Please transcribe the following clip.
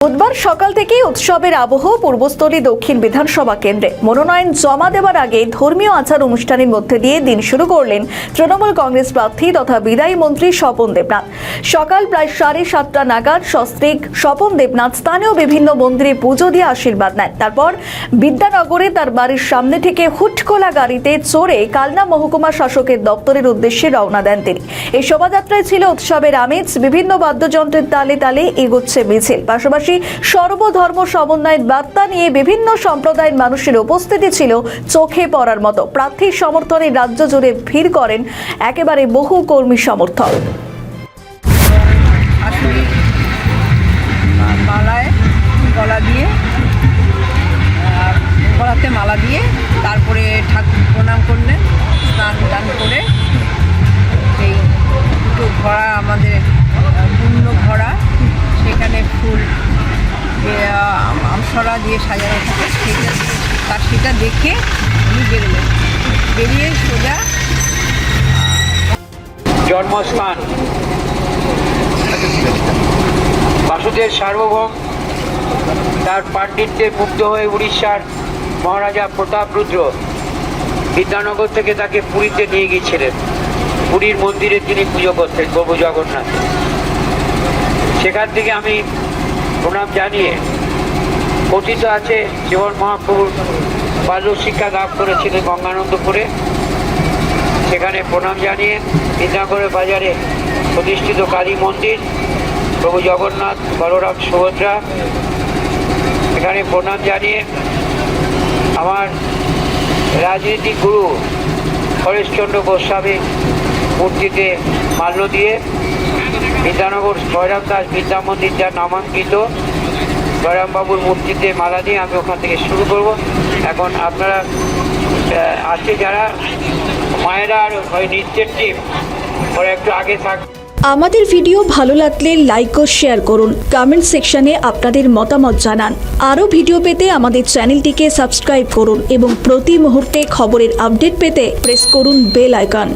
বুধবার সকাল থেকেই উৎসবের আবহ পূর্বস্থলী দক্ষিণ বিধানসভা কেন্দ্রে মনোনয়ন জমা দেওয়ার আগে ধর্মীয় আচার অনুষ্ঠানের মধ্যে দিয়ে দিন শুরু করলেন তৃণমূল কংগ্রেস প্রার্থী তথা বিদায়ী মন্ত্রী স্বপন দেবনাথ। সকাল প্রায় 7:30 নাগাদ সস্ত্রীক স্বপন দেবনাথ স্থানীয় বিভিন্ন মন্দিরে পুজো দিয়ে আশীর্বাদ নেন। তারপর বিদ্যানগরে তার বাড়ির সামনে থেকে হুটখোলা গাড়িতে চড়ে কালনা মহকুমা শাসকের দপ্তরের উদ্দেশ্যে রওনা দেন তিনি। এই শোভাযাত্রায় ছিল উৎসবের আমেজ, বিভিন্ন বাদ্যযন্ত্রের তালে তালে এগোচ্ছে মিছিল। পাশাপাশি সর্বধর্ম সমন্বয়ের বার্তা নিয়ে বিভিন্ন সম্প্রদায়ের মানুষের উপস্থিতি ছিল চোখে পড়ার মতো। প্রার্থীর সমর্থনে রাজ্য জুড়ে ভিড় করেন একেবারে বহু কর্মী সমর্থক। গলাতে মালা দিয়ে তারপরে ঠাকুর প্রণাম করলেন, স্নান দান করে এই দুটো ঘোড়া আমাদের পূর্ণ ঘোড়া, সেখানে ফুল আমসরা দিয়ে সাজানো থাকে, সেটা দেখে উনি বেরোলেন। বেরিয়ে সোজা জন্মস্থান বাসুদেব সার্বভৌম তার পাণ্ডিত্যে মুগ্ধ হয়ে উড়িষ্যার মহারাজা প্রতাপরুদ্র বিদ্যানগর থেকে তাকে পুরীতে নিয়ে গিয়েছিলেন। পুরীর মন্দিরে তিনি পুজো করতেন প্রভু জগন্নাথ। সেখান থেকে আমি প্রণাম জানিয়ে, কথিত আছে জীবন মহাপ্রভুর বাল্য শিক্ষা লাভ করেছিলেন গঙ্গানন্দপুরে, সেখানে প্রণাম জানিয়ে বিদ্যানগরের বাজারে প্রতিষ্ঠিত কালী মন্দির, প্রভু জগন্নাথ, বলরাম, সুভদ্রা, এখানে প্রণাম জানিয়ে আমার রাজনীতিক গুরু হরেশচন্দ্র গোস্বামী মূর্তিতে মাল্য দিয়ে বিদ্যানগর জয়রাম দাস বিদ্যা মন্দির যা নামাঙ্কিত জয়রামবাবুর মূর্তিতে মালা দিয়ে আমি ওখান থেকে শুরু করব। এখন আপনারা আছে যারা মায়েরা আর ওই নৃত্যের টিম ওরা একটু আগে থাক। আমাদের ভিডিও ভালো লাগলে লাইক ও শেয়ার করুন, কমেন্ট সেকশনে আপনাদের মতামত জানান। আরও ভিডিও পেতে আমাদের চ্যানেলটিকে সাবস্ক্রাইব করুন এবং প্রতি মুহূর্তে খবরের আপডেট পেতে প্রেস করুন বেল আইকন।